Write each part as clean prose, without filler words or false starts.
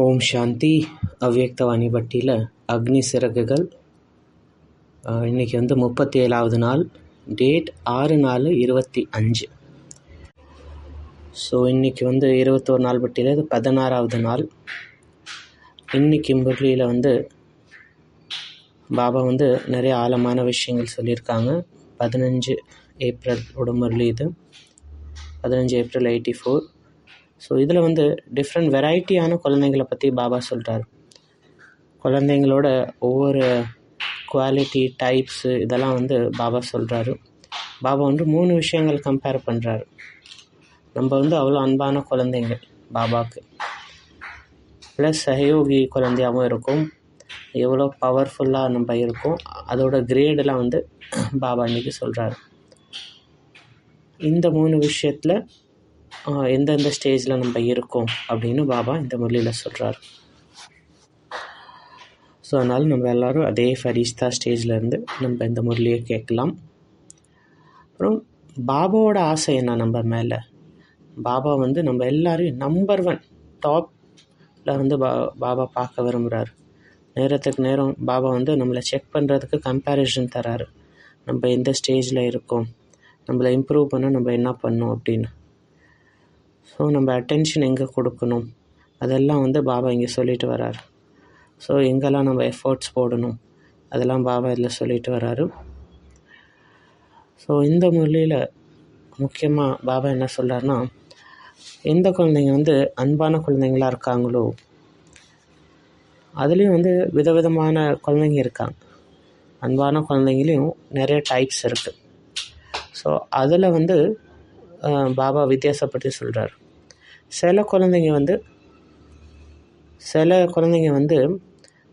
ஓம் சாந்தி. அவ்யக்தவாணி பட்டியில் அக்னி சிறகுகள். இன்றைக்கி 37வது நாள், டேட் 6/4/25. ஸோ இன்றைக்கி 21 நாள் பட்டியில் இது 16வது நாள். இன்றைக்கி முரளியில் பாபா நிறைய ஆழமான விஷயங்கள் சொல்லியிருக்காங்க. 15 ஏப்ரலோட முரளி இது, 15 ஏப்ரல் 84. ஸோ இதில் டிஃப்ரெண்ட் வெரைட்டியான குழந்தைங்களை பற்றி பாபா சொல்கிறார். குழந்தைங்களோட ஒவ்வொரு குவாலிட்டி, டைப்ஸு இதெல்லாம் பாபா சொல்கிறாரு. பாபா 3 விஷயங்கள் கம்பேர் பண்ணுறாரு. நம்ம அவ்வளோ அன்பான குழந்தைங்க பாபாவுக்கு, ப்ளஸ் சஹயோகி குழந்தையாகவும் இருக்கும். எவ்வளோ பவர்ஃபுல்லாக நம்ம இருக்கோம், அதோட கிரேடெல்லாம் பாபா இன்றைக்கி சொல்கிறாரு. இந்த 3 விஷயத்தில் எந்தெந்த ஸ்டேஜில் நம்ம இருக்கோம் அப்படின்னு பாபா இந்த முரளியில் சொல்கிறார். ஸோ அதனால் நம்ம எல்லோரும் அதே ஃபரிஷ்தா ஸ்டேஜ்லேருந்து நம்ம இந்த முரளியை கேட்கலாம். அப்புறம் பாபாவோட ஆசை என்ன நம்ம மேலே? பாபா நம்ம எல்லோரையும் நம்பர் 1 டாப்பில் பாபா பார்க்க விரும்புகிறார். நேரத்துக்கு நேரம் பாபா நம்மளை செக் பண்ணுறதுக்கு கம்பேரிசன் தராரு. நம்ம எந்த ஸ்டேஜில் இருக்கோம், நம்மளை இம்ப்ரூவ் பண்ண நம்ம என்ன பண்ணணும் அப்படின்னு. ஸோ நம்ம அட்டென்ஷன் எங்கே கொடுக்கணும் அதெல்லாம் பாபா இங்கே சொல்லிட்டு வர்றார். ஸோ எங்கெல்லாம் நம்ம எஃபர்ட்ஸ் போடணும் அதெல்லாம் பாபா இதில் சொல்லிட்டு வர்றாரு. ஸோ இந்த முரளியில் முக்கியமாக பாபா என்ன சொல்கிறாருன்னா, எந்த குழந்தைங்க அன்பான குழந்தைங்களாக இருக்காங்களோ, அதுலேயும் விதவிதமான குழந்தைங்க இருக்காங்க. அன்பான குழந்தைங்களையும் நிறைய டைப்ஸ் இருக்குது. ஸோ அதில் பாபா வித்தியாசப்பட்டு சொல்கிறார். சில குழந்தைங்க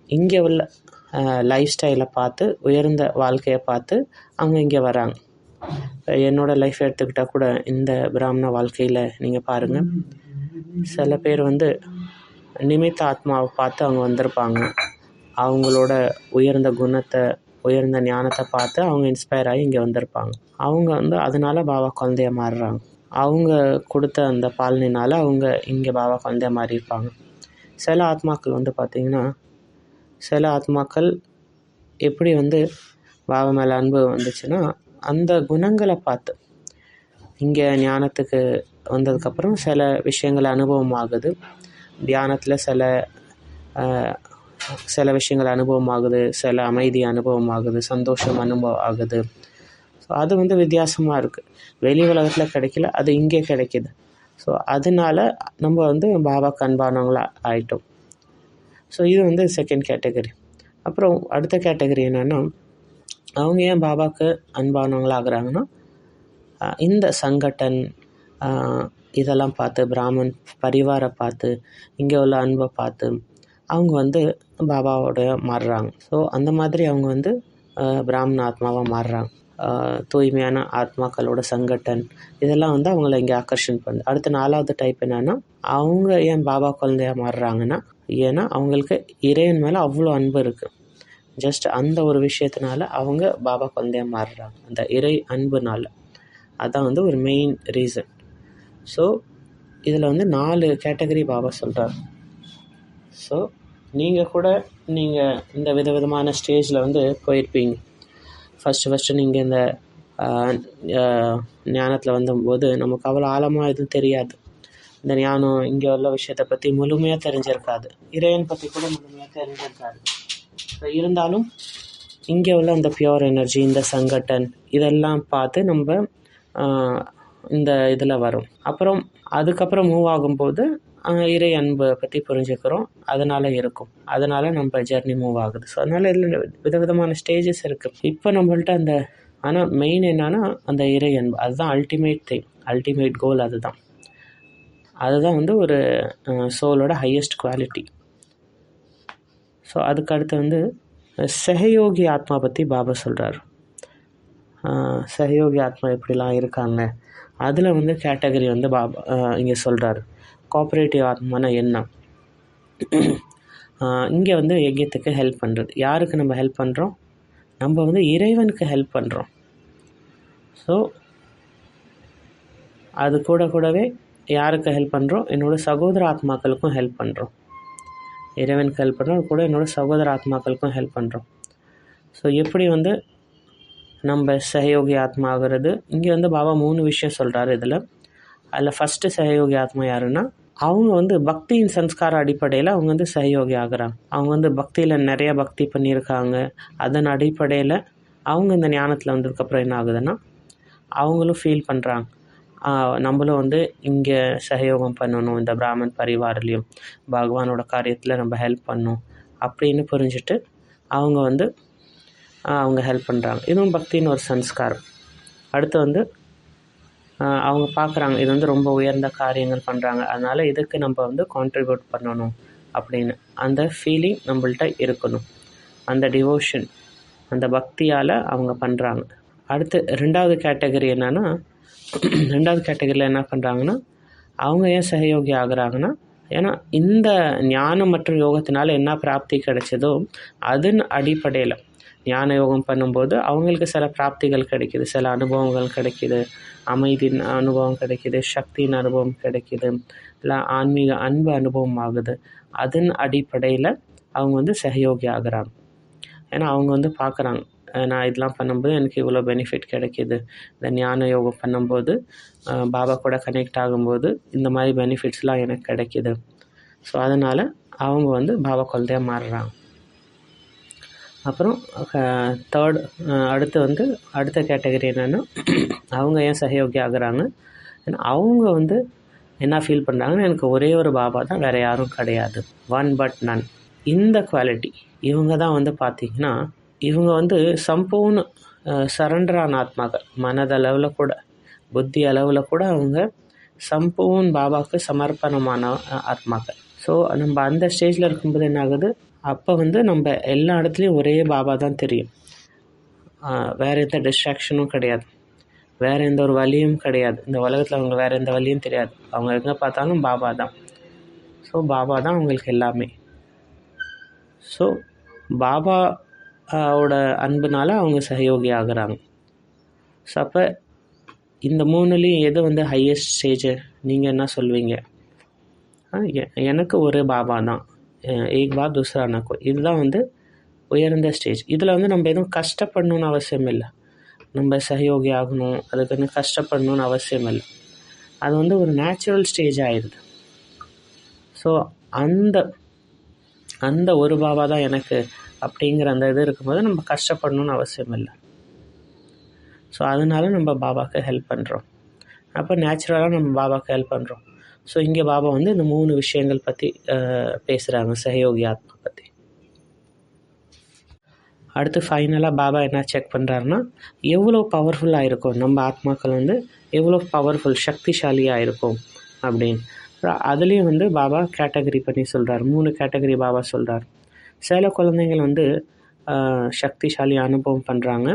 இங்கே உள்ள லைஃப் ஸ்டைலை பார்த்து, உயர்ந்த வாழ்க்கையை பார்த்து அவங்க இங்கே வராங்க. என்னோடய லைஃப் எடுத்துக்கிட்டால் கூட இந்த பிராமண வாழ்க்கையில் நீங்கள் பாருங்கள், சில பேர் நிமித்த ஆத்மாவை பார்த்து அவங்க வந்திருப்பாங்க. அவங்களோட உயர்ந்த குணத்தை, உயர்ந்த ஞானத்தை பார்த்து அவங்க இன்ஸ்பயர் ஆகி இங்கே வந்திருப்பாங்க. அவங்க அதனால பாபா குழந்தைய மாறுறாங்க. அவங்க கொடுத்த அந்த பாலனினால் அவங்க இங்கே பாபா குழந்தைய மாறியிருப்பாங்க. சில ஆத்மாக்கள் பார்த்திங்கன்னா, சில ஆத்மாக்கள் எப்படி பாபா மேலே அன்பு வந்துச்சுன்னா, அந்த குணங்களை பார்த்து இங்கே ஞானத்துக்கு வந்ததுக்கப்புறம் சில விஷயங்கள் அனுபவம் ஆகுது. தியானத்தில் சில விஷயங்கள் அனுபவம் ஆகுது, சில அமைதி அனுபவம் ஆகுது, சந்தோஷம் அனுபவம் ஆகுது. ஸோ அது வித்தியாசமாக இருக்குது. வெளி உலகத்தில் கிடைக்கல, அது இங்கே கிடைக்கிது. ஸோ அதனால நம்ம பாபாக்கு அன்பானவங்களாக ஆயிட்டோம். ஸோ இது செகண்ட் கேட்டகரி. அப்புறம் அடுத்த கேட்டகரி என்னென்னா, அவங்க ஏன் பாபாவுக்கு அன்பானவங்களாகிறாங்கன்னா, இந்த சங்கட்டன் இதெல்லாம் பார்த்து, பிராமன் பரிவாரை பார்த்து, இங்கே உள்ள அன்பை பார்த்து அவங்க பாபாவோட மாறுறாங்க. ஸோ அந்த மாதிரி அவங்க பிராமண ஆத்மாவாக மாறுறாங்க. தூய்மையான ஆத்மாக்களோட சங்கட்டன் இதெல்லாம் அவங்கள இங்கே ஆக்கர்ஷன் பண்ணுது. அடுத்த 4வது டைப் என்னென்னா, அவங்க ஏன் பாபா குழந்தையாக மாறுறாங்கன்னா, ஏன்னா அவங்களுக்கு இறைவன் மேலே அவ்வளோ அன்பு இருக்குது. ஜஸ்ட் அந்த ஒரு விஷயத்தினால அவங்க பாபா குழந்தையாக மாறுறாங்க, அந்த இறை அன்புனால. அதான் ஒரு மெயின் ரீசன். ஸோ இதில் 4 கேட்டகரி பாபா சொல்கிறார். ஸோ நீங்கள் இந்த விதவிதமான ஸ்டேஜில் போயிருப்பீங்க. ஃபஸ்ட்டு நீங்கள் இந்த ஞானத்தில் வந்தபோது நமக்கு அவ்வளோ ஆழமாக எதுவும் தெரியாது. இந்த ஞானம் இங்கே உள்ள விஷயத்தை பற்றி முழுமையாக தெரிஞ்சிருக்காது, இறைவன் பற்றி கூட முழுமையாக தெரிஞ்சிருக்காது. இருந்தாலும் இங்கே உள்ள அந்த பியூர் எனர்ஜி, இந்த சங்கட்டன் இதெல்லாம் பார்த்து நம்ம இந்த இதில் வரும். அப்புறம் அதுக்கப்புறம் மூவ் ஆகும்போது இறை அன்பை பற்றி புரிஞ்சுக்கிறோம், அதனால் இருக்கும். அதனால் நம்ம ஜெர்னி மூவ் ஆகுது. ஸோ அதனால் இதில் விதவிதமான ஸ்டேஜஸ் இருக்குது. இப்போ நம்மள்ட்ட ஆனால் மெயின் என்னன்னா அந்த இறை அன்பு, அதுதான் அல்டிமேட் திங், அல்டிமேட் கோல். அதுதான் ஒரு சோலோட ஹையஸ்ட் குவாலிட்டி. ஸோ அதுக்கு அடுத்து சஹயோகி ஆத்மா பற்றி பாபா சொல்கிறார். சஹயோகி ஆத்மா எப்படிலாம் இருக்காங்க, அதில் கேட்டகரி பாபா இங்கே சொல்கிறார். கோஆப்ரேட்டிவ் ஆத்மானா என்ன? இங்கே யஜ்யத்துக்கு ஹெல்ப் பண்ணுறது. யாருக்கு நம்ம ஹெல்ப் பண்ணுறோம்? நம்ம இறைவனுக்கு ஹெல்ப் பண்ணுறோம். ஸோ அது கூடவே யாருக்கு ஹெல்ப் பண்ணுறோம்? என்னோடய சகோதர ஆத்மாக்களுக்கும் ஹெல்ப் பண்ணுறோம். இறைவனுக்கு ஹெல்ப் பண்ணுறோம், கூட என்னோடய சகோதர ஆத்மாக்களுக்கும் ஹெல்ப் பண்ணுறோம். ஸோ எப்படி வந்து நம்ம சகயோகி ஆத்மா ஆகிறது, இங்கே வந்து பாபா 3 விஷயம் சொல்கிறாரு இதில். அதில் ஃபஸ்ட்டு சகயோகி ஆத்மா யாருன்னா, அவங்க வந்து பக்தியின் சன்ஸ்கார அடிப்படையில் அவங்க வந்து சகயோகி ஆகுறாங்க. அவங்க வந்து பக்தியில் நிறைய பக்தி பண்ணியிருக்காங்க. அதன் அடிப்படையில் அவங்க இந்த ஞானத்தில் வந்ததுக்கப்புறம் என்ன ஆகுதுன்னா, அவங்களும் ஃபீல் பண்ணுறாங்க, நம்மளும் வந்து இங்கே சகயோகம் பண்ணணும், இந்த பிராமன் பரிவாரிலையும் பகவானோட காரியத்தில் நம்ம ஹெல்ப் பண்ணணும் அப்படின்னு புரிஞ்சுட்டு அவங்க வந்து அவங்க ஹெல்ப் பண்ணுறாங்க. இதுவும் பக்தின்னு ஒரு சன்ஸ்காரம். அடுத்து வந்து அவங்க பார்க்குறாங்க இது வந்து ரொம்ப உயர்ந்த காரியங்கள் பண்ணுறாங்க, அதனால் இதுக்கு நம்ம வந்து கான்ட்ரிபியூட் பண்ணணும் அப்படின்னு அந்த ஃபீலிங் நம்மள்ட்ட இருக்கணும். அந்த டிவோஷன், அந்த பக்தியால் அவங்க பண்ணுறாங்க. அடுத்து 2வது கேட்டகரி என்னென்னா, 2வது கேட்டகரியில் என்ன பண்ணுறாங்கன்னா, அவங்க ஏன் சகயோகி ஆகுறாங்கன்னா, ஏன்னா இந்த ஞானம் மற்றும் யோகத்தினால என்ன பிராப்தி கிடைச்சதோ அதன் அடிப்படையில் ஞான யோகம் பண்ணும்போது அவங்களுக்கு சில பிராப்திகள் கிடைக்கிது, சில அனுபவங்கள் கிடைக்கிது, அமைதியின் அனுபவம் கிடைக்கிது, சக்தியின் அனுபவம் கிடைக்கிது, இல்லை ஆன்மீக அன்பு அனுபவம் ஆகுது. அதன் அடிப்படையில் அவங்க வந்து சகயோகி ஆகுறாங்க. ஏன்னா அவங்க வந்து பார்க்குறாங்க, நான் இதெல்லாம் பண்ணும்போது எனக்கு இவ்வளோ பெனிஃபிட் கிடைக்கிது, இந்த ஞான யோகம் பண்ணும்போது பாபா கூட கனெக்ட் ஆகும்போது இந்த மாதிரி பெனிஃபிட்ஸ்லாம் எனக்கு கிடைக்கிது. ஸோ அதனால் அவங்க வந்து பாபா குழந்தையாக மாறுறாங்க. அப்புறம் அடுத்த கேட்டகரி என்னென்னா, அவங்க ஏன் சகயோகி ஆகுறாங்க, ஏன்னா அவங்க வந்து என்ன ஃபீல் பண்ணுறாங்கன்னா, எனக்கு ஒரே ஒரு பாபா தான், வேறு யாரும் கிடையாது, ஒன் பட் நன். இந்த குவாலிட்டி இவங்க தான் வந்து பார்த்திங்கன்னா, இவங்க வந்து சம்பூர்ண சரண்டரான ஆத்மாக்கள். மனதளவில் கூட புத்தி அளவில் கூட அவங்க சம்பூர்ண பாபாவுக்கு சமர்ப்பணமான ஆத்மாக்கள். ஸோ நம்ம அந்த ஸ்டேஜில் இருக்கும்போது என்ன ஆகுது, அப்போ வந்து நம்ம எல்லா இடத்துலையும் ஒரே பாபா தான் தெரியும். வேறு எந்த டிஸ்ட்ராக்ஷனும் கிடையாது, வேறு எந்த ஒரு வழியும் கிடையாது. இந்த உலகத்தில் அவங்க வேறு எந்த வழியும் தெரியாது, அவங்க எங்கே பார்த்தாலும் பாபா தான். ஸோ பாபா தான் அவங்களுக்கு எல்லாமே. ஸோ பாபாவோட அன்புனால அவங்க சகயோகி ஆகுறாங்க. ஸோ அப்போ இந்த 3லேயும் எது வந்து ஹையஸ்ட் ஸ்டேஜு நீங்கள் என்ன சொல்வீங்க? எனக்கு ஒரு பாபா தான், ஏக் பாப் தூசரா நா கோய், இதுதான் வந்து உயர்ந்த ஸ்டேஜ். இதில் வந்து நம்ம எதுவும் கஷ்டப்படணுன்னு அவசியம் இல்லை, நம்ம சகயோகி ஆகணும் அதுக்குன்னு கஷ்டப்படணுன்னு அவசியம் இல்லை. அது வந்து ஒரு நேச்சுரல் ஸ்டேஜ் ஆயிடுது. ஸோ அந்த ஒரு பாபா தான் எனக்கு அப்படிங்கிற அந்த இது இருக்கும்போது நம்ம கஷ்டப்படணுன்னு அவசியம் இல்லை. ஸோ அதனால நம்ம பாபாவுக்கு ஹெல்ப் பண்ணுறோம். அப்போ நேச்சுரலாக நம்ம பாபாவுக்கு ஹெல்ப் பண்ணுறோம். ஸோ இங்கே பாபா வந்து இந்த 3 விஷயங்கள் பற்றி பேசுகிறாங்க, சகயோகி ஆத்மா பற்றி. அடுத்து ஃபைனலாக பாபா என்ன செக் பண்ணுறாருன்னா, எவ்வளோ பவர்ஃபுல்லாக இருக்கும் நம்ம ஆத்மாக்கள் வந்து, எவ்வளோ பவர்ஃபுல் சக்திசாலியாக இருக்கும் அப்படின்னு. அதுலேயும் வந்து பாபா கேட்டகரி பண்ணி சொல்கிறார். 3 கேட்டகரி பாபா சொல்கிறார். சில குழந்தைங்கள் வந்து சக்திசாலி அனுபவம் பண்ணுறாங்க,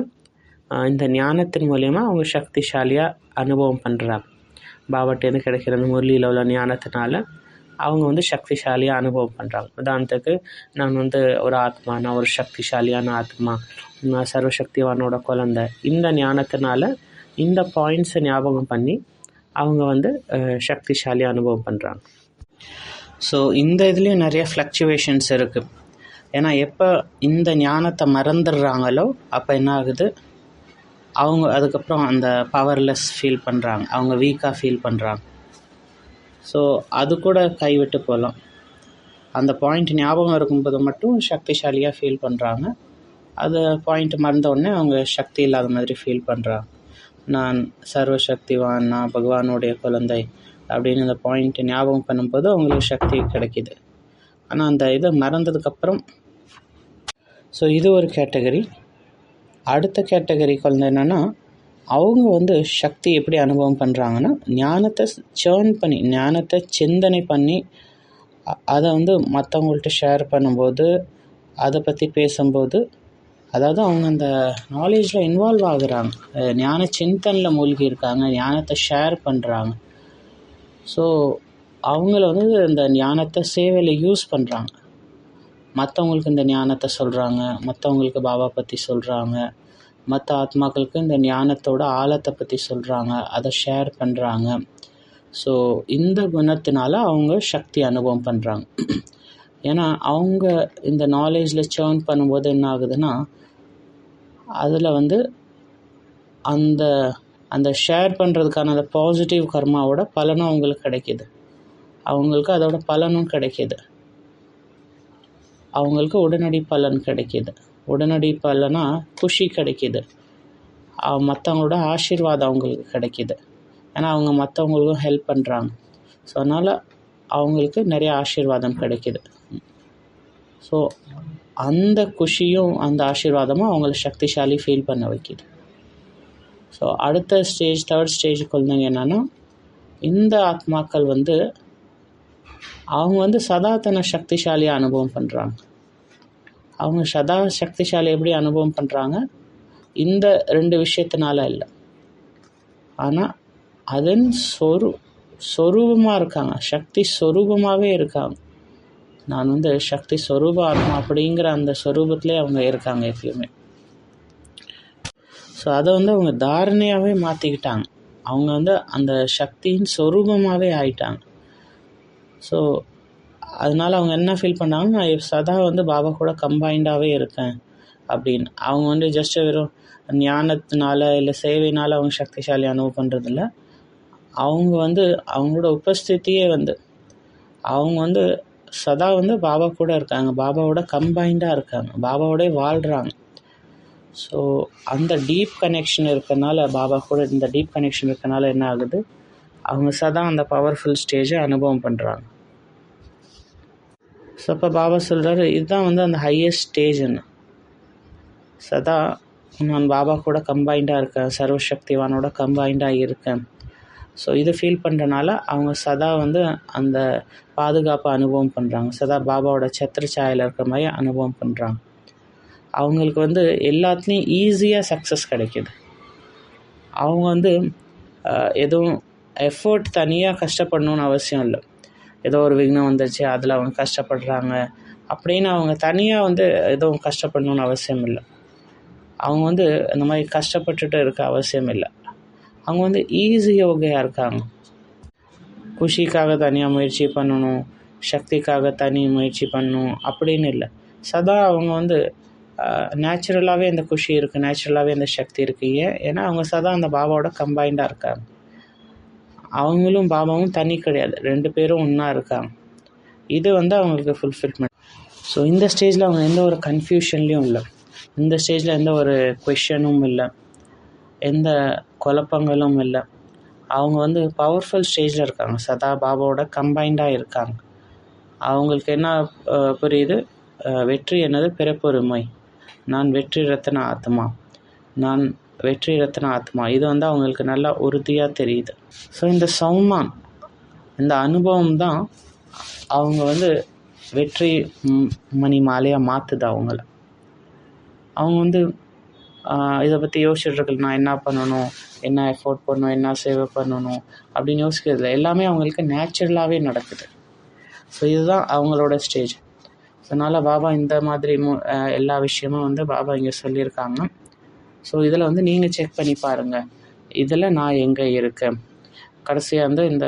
இந்த ஞானத்தின் மூலயமா அவங்க சக்திசாலியாக அனுபவம் பண்ணுறாங்க. பாபாட்டேருந்து கிடைக்கிற அந்த முரளியில் உள்ள ஞானத்தினால அவங்க வந்து சக்திசாலியாக அனுபவம் பண்ணுறாங்க. உதாரணத்துக்கு, நான் வந்து ஒரு ஆத்மா, நான் ஒரு சக்திசாலியான ஆத்மா, நான் சர்வசக்திவானோட குழந்தை, இந்த ஞானத்தினால இந்த பாயிண்ட்ஸை ஞாபகம் பண்ணி அவங்க வந்து சக்திசாலி அனுபவம் பண்ணுறாங்க. ஸோ இந்த இதுலேயும் நிறைய ஃப்ளக்சுவேஷன்ஸ் இருக்குது. ஏன்னா எப்போ இந்த ஞானத்தை மறந்துடுறாங்களோ அப்போ என்ன ஆகுது, அவங்க அதுக்கப்புறம் அந்த பவர்லெஸ் ஃபீல் பண்ணுறாங்க, அவங்க வீக்காக ஃபீல் பண்ணுறாங்க. ஸோ அது கூட கைவிட்டு போகலாம். அந்த பாயிண்ட் ஞாபகம் இருக்கும்போது மட்டும் சக்திசாலியாக ஃபீல் பண்ணுறாங்க, அது பாயிண்ட் மறந்த உடனே அவங்க சக்தி இல்லாத மாதிரி ஃபீல் பண்ணுறாங்க. நான் சர்வசக்திவான், நான் பகவானுடைய குழந்தை அப்படின்னு அந்த பாயிண்ட் ஞாபகம் பண்ணும்போது அவங்களுக்கு சக்தி கிடைக்கிது. ஆனால் அந்த இதை மறந்ததுக்கப்புறம், ஸோ இது ஒரு கேட்டகரி. அடுத்த கேட்டகரி குழந்தை என்னென்னா, அவங்க வந்து சக்தி எப்படி அனுபவம் பண்ணுறாங்கன்னா, ஞானத்தை சேர்ன் பண்ணி, ஞானத்தை சிந்தனை பண்ணி அதை வந்து மற்றவங்கள்ட்ட ஷேர் பண்ணும்போது, அதை பற்றி பேசும்போது, அதாவது அவங்க அந்த நாலேஜில் இன்வால்வ் ஆகுறாங்க, ஞான சிந்தனில் மூழ்கி இருக்காங்க, ஞானத்தை ஷேர் பண்ணுறாங்க. ஸோ அவங்கள வந்து இந்த ஞானத்தை சேவையில் யூஸ் பண்ணுறாங்க. மற்றவங்களுக்கு இந்த ஞானத்தை சொல்கிறாங்க, மற்றவங்களுக்கு பாபா பற்றி சொல்கிறாங்க, மற்ற ஆத்மாக்களுக்கு இந்த ஞானத்தோட ஆழத்தை பற்றி சொல்கிறாங்க, அதை ஷேர் பண்ணுறாங்க. ஸோ இந்த குணத்தினால அவங்க சக்தி அனுபவம் பண்ணுறாங்க. ஏன்னா அவங்க இந்த நாலேஜில் சேர்ன் பண்ணும்போது என்ன ஆகுதுன்னா, அதில் வந்து அந்த அந்த ஷேர் பண்ணுறதுக்கான அந்த பாசிட்டிவ் கர்மாவோட பலனும் அவங்களுக்கு கிடைக்கிது. அவங்களுக்கு அதோட பலனும் கிடைக்கிது. அவங்களுக்கு உடனடி பலன் கிடைக்கிது. உடனடி பலனா குஷி கிடைக்கிது. மற்றவங்களோட ஆசீர்வாதம் அவங்களுக்கு கிடைக்கிது. ஏன்னா அவங்க மற்றவங்களுக்கும் ஹெல்ப் பண்ணுறாங்க. ஸோ அதனால் அவங்களுக்கு நிறைய ஆசீர்வாதம் கிடைக்கிது. ஸோ அந்த குஷியும் அந்த ஆசீர்வாதமும் அவங்கள சக்திசாலி ஃபீல் பண்ண வைக்கிது. ஸோ அடுத்த ஸ்டேஜ், தேர்ட் ஸ்டேஜுக்கு வந்தீங்க என்னென்னா, இந்த ஆத்மாக்கள் வந்து அவங்க வந்து சதா தன்னை சக்திசாலியாக அனுபவம் பண்ணுறாங்க. அவங்க சதா சக்திசாலி எப்படி அனுபவம் பண்ணுறாங்க? இந்த 2 விஷயத்தினால இல்லை, ஆனால் அதன் சொரூபமாக இருக்காங்க. சக்தி சொரூபமாகவே இருக்காங்க. நான் வந்து சக்தி சொரூப ஆத்மா அப்படிங்கிற அந்த சொரூபத்திலே அவங்க இருக்காங்க எப்பயுமே. ஸோ அதை வந்து அவங்க தாரணையாகவே மாற்றிக்கிட்டாங்க. அவங்க வந்து அந்த சக்தியின் சொரூபமாகவே ஆயிட்டாங்க. ஸோ அதனால் அவங்க என்ன ஃபீல் பண்ணாங்க, நான் சதா வந்து பாபா கூட கம்பைண்டாகவே இருக்கேன் அப்படின்னு. அவங்க வந்து ஜஸ்ட்டு வெறும் ஞானத்தினால இல்லை சேவையினால் அவங்க சக்திசாலி அனுபவம் பண்ணுறதில்ல. அவங்க வந்து அவங்களோட உபஸ்திதியே வந்து அவங்க வந்து சதா வந்து பாபா கூட இருக்காங்க, பாபாவோட கம்பைண்டாக இருக்காங்க, பாபாவோட வாழ்கிறாங்க. ஸோ அந்த டீப் கனெக்ஷன் இருக்கனால, பாபா கூட இந்த டீப் கனெக்ஷன் இருக்கனால என்ன ஆகுது, அவங்க சதா அந்த பவர்ஃபுல் ஸ்டேஜை அனுபவம் பண்ணுறாங்க. ஸோ அப்போ பாபா சொல்கிறாரு, இதுதான் வந்து அந்த ஹையஸ்ட் ஸ்டேஜ்னு. சதா நான் பாபா கூட கம்பைண்டாக இருக்கேன், சர்வசக்திவானோட கம்பைண்டாக இருக்கேன். ஸோ இது ஃபீல் பண்ணுறனால அவங்க சதா வந்து அந்த பாதுகாப்பை அனுபவம் பண்ணுறாங்க. சதா பாபாவோட சத்திரச்சாயில் இருக்கிற மாதிரி அனுபவம் பண்ணுறாங்க. அவங்களுக்கு வந்து எல்லாத்துலேயும் ஈஸியாக சக்ஸஸ் கிடைக்கிது. அவங்க வந்து எதுவும் எஃபர்ட் தனியாக கஷ்டப்படணுன்னு அவசியம் இல்லை. ஏதோ ஒரு விக்னம் வந்துருச்சு, அதில் அவங்க கஷ்டப்படுறாங்க அப்படின்னு அவங்க தனியாக வந்து எதுவும் கஷ்டப்படணுன்னு அவசியம் இல்லை. அவங்க வந்து இந்த மாதிரி கஷ்டப்பட்டுட்டு இருக்க அவசியம் இல்லை. அவங்க வந்து ஈஸி யோகையாக இருக்காங்க. குஷிக்காக தனியாக முயற்சி பண்ணணும், சக்திக்காக தனி முயற்சி பண்ணணும் அப்படின்னு இல்லை. சதா அவங்க வந்து நேச்சுரலாகவே அந்த குஷி இருக்குது, நேச்சுரலாகவே அந்த சக்தி இருக்குது. ஏன்னா அவங்க சதா அந்த பாபாவோட கம்பைண்டாக இருக்காங்க. அவங்களும் பாபாவும் தனி கிடையாது, 2 பேரும் ஒன்றா இருக்காங்க. இது வந்து அவங்களுக்கு ஃபுல்ஃபில்மெண்ட். ஸோ இந்த ஸ்டேஜில் அவங்க எந்த ஒரு கன்ஃபியூஷன்லேயும் இல்லை, இந்த ஸ்டேஜில் எந்த ஒரு கொஷனும் இல்லை, எந்த குழப்பங்களும் இல்லை. அவங்க வந்து பவர்ஃபுல் ஸ்டேஜில் இருக்காங்க, சதா பாபாவோட கம்பைண்டாக இருக்காங்க. அவங்களுக்கு என்ன புரியுது, வெற்றி என்னது பிறப்புரிமை, நான் வெற்றி ரத்ன ஆத்மா, நான் வெற்றி ரத்ன ஆத்மா. இது வந்து அவங்களுக்கு நல்லா உறுதியாக தெரியுது. ஸோ இந்த சௌமான், இந்த அனுபவம் தான் அவங்க வந்து வெற்றி மணி மாலையாக மாற்றுது அவங்கள. அவங்க வந்து இதை பற்றி யோசிச்சுட்ருக்கு, நான் என்ன பண்ணணும், என்ன எஃபோர்ட் பண்ணணும், என்ன சேவை பண்ணணும் அப்படின்னு யோசிக்கிறதுல எல்லாமே அவங்களுக்கு நேச்சுரலாகவே நடக்குது. ஸோ இதுதான் அவங்களோட ஸ்டேஜ். அதனால் பாபா இந்த மாதிரி எல்லா விஷயமும் வந்து பாபா இங்கே சொல்லியிருக்காங்க. ஸோ இதில் வந்து நீங்கள் செக் பண்ணி பாருங்கள், இதில் நான் எங்கே இருக்கேன். கடைசியாக வந்து இந்த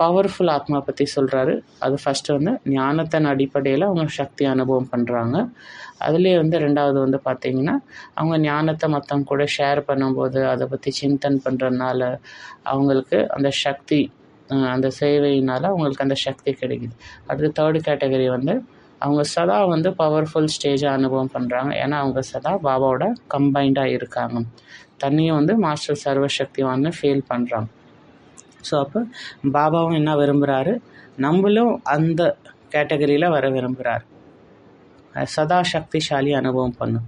பவர்ஃபுல் ஆத்மா பற்றி சொல்கிறாரு. அது ஃபஸ்ட்டு வந்து ஞானத்தின் அடிப்படையில் அவங்க சக்தி அனுபவம் பண்ணுறாங்க. அதுலேயே வந்து 2வது வந்து பார்த்திங்கன்னா, அவங்க ஞானத்தை மற்றவங்க கூட ஷேர் பண்ணும்போது அதை பற்றி சிந்தன் பண்ணுறதுனால அவங்களுக்கு அந்த சக்தி, அந்த சேவையினால் அவங்களுக்கு அந்த சக்தி கிடைக்குது. அடுத்து 3rd கேட்டகரி வந்து அவங்க சதா வந்து பவர்ஃபுல் ஸ்டேஜை அனுபவம் பண்ணுறாங்க. ஏன்னா அவங்க சதா பாபாவோட கம்பைண்டாக இருக்காங்க, தன்னையும் வந்து மாஸ்டர் சர்வசக்திவான்னு ஃபீல் பண்ணுறாங்க. ஸோ அப்போ பாபாவும் என்ன விரும்புகிறாரு, நம்மளும் அந்த கேட்டகரியில் வர விரும்புகிறார். சதா சக்திசாலி அனுபவம் பண்ணும்.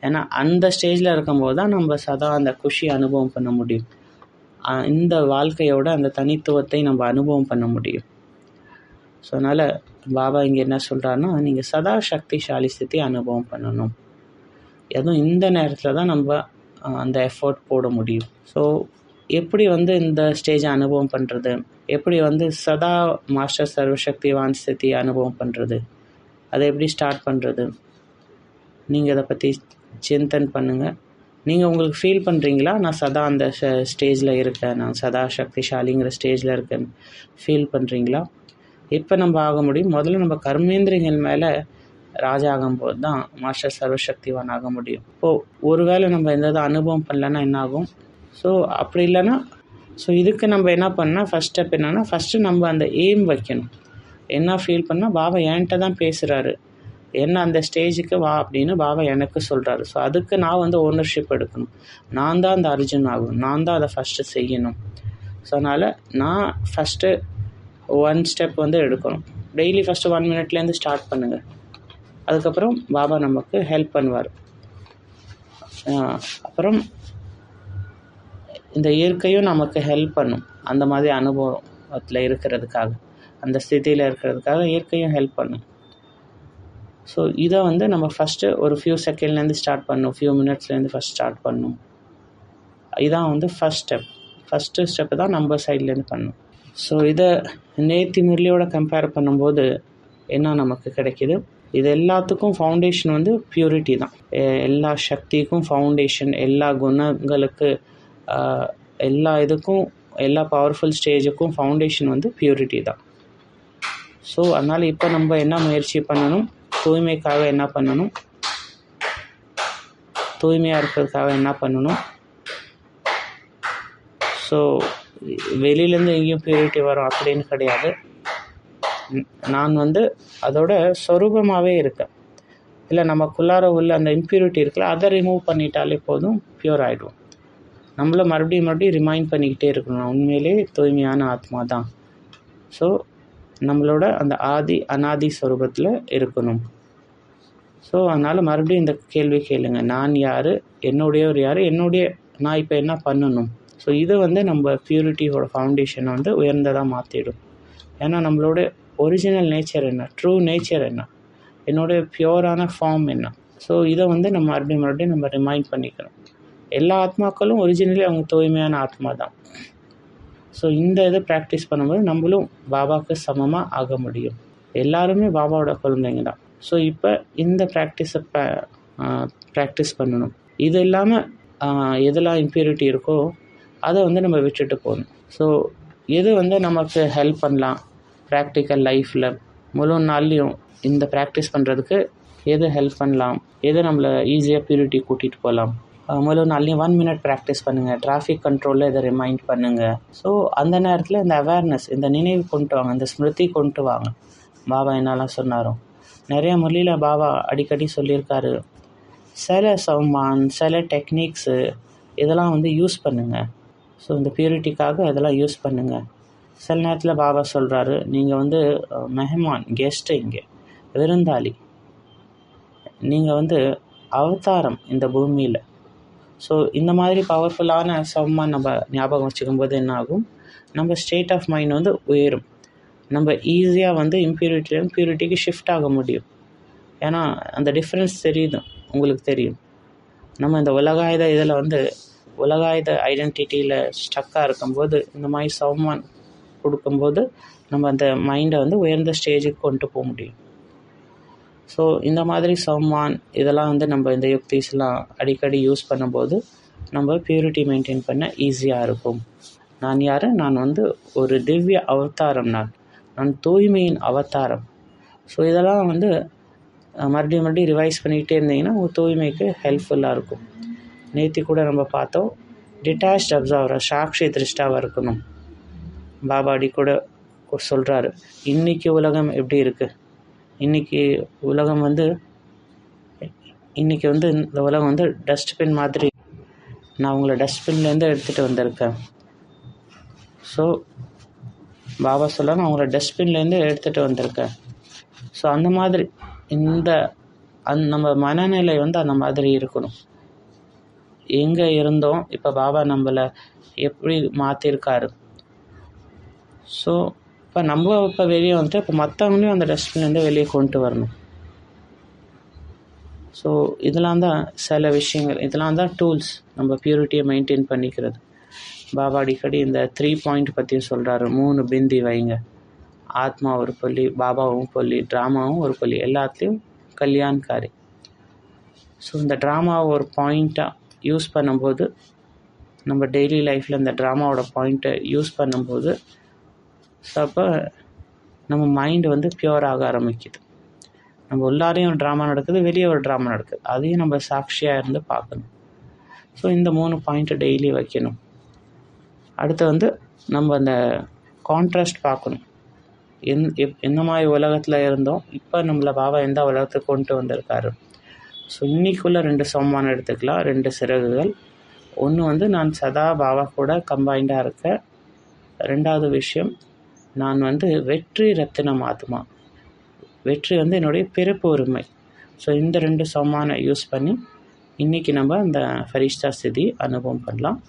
ஏன்னா அந்த ஸ்டேஜில் இருக்கும்போது தான் நம்ம சதா அந்த குஷி அனுபவம் பண்ண முடியும். இந்த வாழ்க்கையோட அந்த தனித்துவத்தை நம்ம அனுபவம் பண்ண முடியும். ஸோ அதனால் பாபா இங்கே என்ன சொல்கிறாருன்னா, நீங்கள் சதா சக்திசாலி ஸ்திதி அனுபவம் பண்ணணும். அதுவும் இந்த நேரத்தில் தான் நம்ம அந்த எஃபோர்ட் போட முடியும். ஸோ எப்படி வந்து இந்த ஸ்டேஜை அனுபவம் பண்ணுறது, எப்படி வந்து சதா மாஸ்டர் சர்வசக்திவான் ஸ்திதி அனுபவம் பண்ணுறது, அதை எப்படி ஸ்டார்ட் பண்ணுறது, நீங்கள் இதை பற்றி சிந்தன் பண்ணுங்கள். நீங்கள் உங்களுக்கு ஃபீல் பண்ணுறீங்களா, நான் சதா அந்த ஸ்டேஜில் இருக்கேன், நான் சதா சக்திசாலிங்கிற ஸ்டேஜில் இருக்கேன்னு ஃபீல் பண்ணுறீங்களா? இப்போ நம்ம ஆக முடியும். முதல்ல நம்ம கர்மேந்திரியங்கள் மேலே ராஜா ஆகும்போது தான் மாஸ்டர் சர்வசக்திவான் ஆக முடியும். இப்போது ஒருவேளை நம்ம எந்த அனுபவம் பண்ணலன்னா என்ன ஆகும்? ஸோ அப்படி இல்லைன்னா இதுக்கு நம்ம என்ன பண்ணால் ஃபஸ்ட் ஸ்டெப் என்னென்னா, ஃபஸ்ட்டு நம்ம அந்த எய்ம் வைக்கணும். என்ன ஃபீல் பண்ணால் பாபா என்கிட்ட தான் பேசுகிறாரு, என்ன அந்த ஸ்டேஜுக்கு வா அப்படின்னு பாபா எனக்கு சொல்கிறாரு. ஸோ அதுக்கு நான் ஓனர்ஷிப் எடுக்கணும். நான் தான் அந்த அர்ஜுன் ஆகணும், நான் தான் அதை ஃபஸ்ட்டு செய்யணும். ஸோ அதனால் நான் ஃபஸ்ட்டு 1 ஸ்டெப் எடுக்கணும். டெய்லி ஃபஸ்ட்டு 1 மினிட்லேருந்து ஸ்டார்ட் பண்ணுங்கள். அதுக்கப்புறம் பாபா நமக்கு ஹெல்ப் பண்ணுவார். அப்புறம் இந்த இயற்கையும் நமக்கு ஹெல்ப் பண்ணும். அந்த மாதிரி அனுபவத்தில் இருக்கிறதுக்காக, அந்த ஸ்திதியில் இருக்கிறதுக்காக இயற்கையும் ஹெல்ப் பண்ணும். ஸோ இதை நம்ம ஃபஸ்ட்டு ஒரு ஃபியூ செகண்ட்லேருந்து ஸ்டார்ட் பண்ணணும், ஃபியூ மினிட்ஸ்லேருந்து ஃபஸ்ட் ஸ்டார்ட் பண்ணணும். இதான் ஃபஸ்ட்டு ஸ்டெப்பு தான் நம்ம சைட்லேருந்து பண்ணணும். ஸோ இதை நேத்தி முரளியோட கம்பேர் பண்ணும்போது என்ன நமக்கு கிடைக்கிது? இது எல்லாத்துக்கும் ஃபவுண்டேஷன் பியூரிட்டி தான். எல்லா சக்திக்கும் ஃபவுண்டேஷன், எல்லா குணங்களுக்கு, எல்லா இதுக்கும், எல்லா பவர்ஃபுல் ஸ்டேஜுக்கும் ஃபவுண்டேஷன் பியூரிட்டி தான். ஸோ அதனால் இப்போ நம்ம என்ன முயற்சி பண்ணணும்? தூய்மைக்காக என்ன பண்ணணும்? தூய்மையாக இருக்கிறதுக்காக என்ன பண்ணணும்? ஸோ வெளியிலேருந்து எங்கேயும் பியூரிட்டி வரும் அப்படின்னு கிடையாது. நான் அதோட சொரூபமாகவே இருக்கேன். இல்லை நமக்குள்ளார உள்ள அந்த இம்ப்யூரிட்டி இருக்குல்ல, அதை ரிமூவ் பண்ணிட்டாலே போதும், பியூர் ஆகிடும். நம்மள மறுபடியும் ரிமைண்ட் பண்ணிக்கிட்டே இருக்கணும், நான் உண்மையிலே தூய்மையான ஆத்மா தான். ஸோ நம்மளோட அந்த அனாதி ஸ்வரூபத்தில் இருக்கணும். ஸோ அதனால் மறுபடியும் இந்த கேள்வி கேளுங்க, நான் யார், என்னுடையவர் யார், நான் இப்போ என்ன பண்ணணும்? ஸோ இது நம்ம பியூரிட்டியோட ஃபவுண்டேஷனை உயர்ந்ததாக மாற்றிடும். ஏன்னா நம்மளோட ஒரிஜினல் நேச்சர் என்ன, ட்ரூ நேச்சர் என்ன, என்னுடைய பியூரான ஃபார்ம் என்ன. ஸோ இதை நம்ம மறுபடியும் நம்ம ரிமைண்ட் பண்ணிக்கணும். எல்லா ஆத்மாக்களும் ஒரிஜினலி அவங்க தூய்மையான ஆத்மா தான். ஸோ இந்த இதை ப்ராக்டிஸ் பண்ணும்போது நம்மளும் பாபாவுக்கு சமமாக ஆக முடியும். எல்லாருமே பாபாவோட குழந்தைங்க தான். ஸோ இப்போ இந்த ப்ராக்டிஸை ப்ராக்டிஸ் பண்ணணும். இது இல்லாமல் எதெல்லாம் இம்ப்யூரிட்டி இருக்கோ அதை நம்ம விட்டுட்டு போகணும். ஸோ எது நமக்கு ஹெல்ப் பண்ணலாம் ப்ராக்டிக்கல் லைஃப்பில் முழு நாள்லேயும் இந்த ப்ராக்டிஸ் பண்ணுறதுக்கு எது ஹெல்ப் பண்ணலாம், எது நம்மளை ஈஸியாக பியூரிட்டி கூட்டிகிட்டு போகலாம். முழு நாள்லேயும் 1 மினிட் ப்ராக்டிஸ் பண்ணுங்கள். டிராஃபிக் கண்ட்ரோலில் இதை ரிமைண்ட் பண்ணுங்கள். ஸோ அந்த நேரத்தில் இந்த அவேர்னஸ், இந்த நினைவு கொண்டு வாங்க, இந்த ஸ்மிருதி கொண்டு வாங்க. பாபா என்னெல்லாம் சொன்னாரோ நிறைய மொழியில் பாபா அடிக்கடி சொல்லியிருக்காரு. சில சவுமான், சில டெக்னிக்ஸு இதெல்லாம் யூஸ் பண்ணுங்கள். ஸோ இந்த பியூரிட்டிக்காக இதெல்லாம் யூஸ் பண்ணுங்கள். சில நேரத்தில் பாபா சொல்கிறாரு, நீங்கள் மெஹமான், கெஸ்ட்டு, இங்கே விருந்தாளி, நீங்கள் அவதாரம் இந்த பூமியில். ஸோ இந்த மாதிரி பவர்ஃபுல்லான சவுமான் நம்ம ஞாபகம் வச்சுக்கும்போது என்ன ஆகும்? நம்ம ஸ்டேட் ஆஃப் மைண்ட் உயரும். நம்ம ஈஸியாக இம்ப்யூரிட்டிலேருந்து பியூரிட்டிக்கு ஷிஃப்ட் ஆக முடியும். ஏன்னா அந்த டிஃப்ரென்ஸ் தெரியுது, உங்களுக்கு தெரியும். நம்ம இந்த உலகாயுத ஐடென்டிட்டியில் ஸ்டக்காக இருக்கும்போது இந்த மாதிரி சவுமான் கொடுக்கும்போது நம்ம அந்த மைண்டை உயர்ந்த ஸ்டேஜுக்கு கொண்டு போக முடியும். ஸோ இந்த மாதிரி சவுமான் இதெல்லாம் நம்ம இந்த யுக்திஸ்லாம் அடிக்கடி யூஸ் பண்ணும்போது நம்ம பியூரிட்டி மெயின்டைன் பண்ண ஈஸியாக இருக்கும். நான் யார்? நான் ஒரு திவ்ய அவதாரம், நான் தூய்மையின் அவதாரம். ஸோ இதெல்லாம் மறுபடியும் ரிவைஸ் பண்ணிக்கிட்டே இருந்தீங்கன்னா உங்கள் தூய்மைக்கு ஹெல்ப்ஃபுல்லாக இருக்கும். நேற்று கூட நம்ம பார்த்தோம், டிட்டாச்ட் அப்சர்வராக, சாட்சி திருஷ்டாவாக இருக்கணும். பாபாடி கூட சொல்கிறாரு, இன்றைக்கி உலகம் எப்படி இருக்குது, இன்றைக்கி உலகம் இன்றைக்கி இந்த உலகம் டஸ்ட்பின் மாதிரி, நான் உங்களை டஸ்ட்பின்லேருந்து எடுத்துகிட்டு வந்திருக்கேன். ஸோ பாபா சொல்ல, நான் உங்களை டஸ்ட்பின்லேருந்து எடுத்துகிட்டு வந்திருக்கேன். ஸோ அந்த மாதிரி நம்ம மனநிலை அந்த மாதிரி இருக்கணும். எங்கே இருந்தோம், இப்போ பாபா நம்மளை எப்படி மாற்றிருக்காரு. ஸோ இப்போ நம்ம இப்போ வெளியே இப்போ மற்றவங்களையும் அந்த டஸ்ட்பின்லேருந்து வெளியே கொண்டு வரணும். ஸோ இதெல்லாம் தான் சில விஷயங்கள், இதெல்லாம் தான் டூல்ஸ் நம்ம பியூரிட்டியை மெயின்டைன் பண்ணிக்கிறது. பாபா அடிக்கடி இந்த 3 பாயிண்ட் பற்றியும் சொல்கிறாரு. 3 பிந்தி வைங்க. ஆத்மா ஒரு புள்ளி, பாபாவும் புள்ளி, ட்ராமாவும் ஒரு புள்ளி, எல்லாத்துலேயும் கல்யாண்காரி. ஸோ இந்த ட்ராமாவை ஒரு பாயிண்ட்டாக யூஸ் பண்ணும்போது, நம்ம டெய்லி லைஃப்பில் இந்த ட்ராமாவோட பாயிண்ட்டை யூஸ் பண்ணும்போது, ஸோ அப்போ நம்ம மைண்டு வந்து பியூர் ஆக ஆரம்பிக்குது. நம்ம உள்ளாரையும் ஒரு ட்ராமா நடக்குது, வெளியே ஒரு ட்ராமா நடக்குது. அதையும் நம்ம சாட்சியாக இருந்து பார்க்கணும். ஸோ இந்த 3 பாயிண்ட்டு டெய்லி வைக்கணும். அடுத்து வந்து நம்ம அந்த கான்ட்ராஸ்ட் பார்க்கணும். என்ன மாதிரி உலகத்தில் இருந்தோம், இப்போ நம்மளை பாபா எந்த உலகத்துக்கு கொண்டு வந்திருக்காரு. ஸோ இன்னைக்குள்ள 2 சம்மானம் எடுத்துக்கலாம், 2 சிறகுகள். ஒன்று வந்து நான் சதா பாபா கூட கம்பைண்டாக இருக்கேன். 2வது விஷயம், நான் வந்து வெற்றி ரத்தினம் ஆத்மா. வெற்றி வந்து என்னுடைய பிறப்பு உரிமை. ஸோ இந்த 2 சம்மானம் யூஸ் பண்ணி இன்றைக்கி நம்ம அந்த ஃபரிஷ்தா ஸ்திதி அனுபவம் பண்ணலாம்.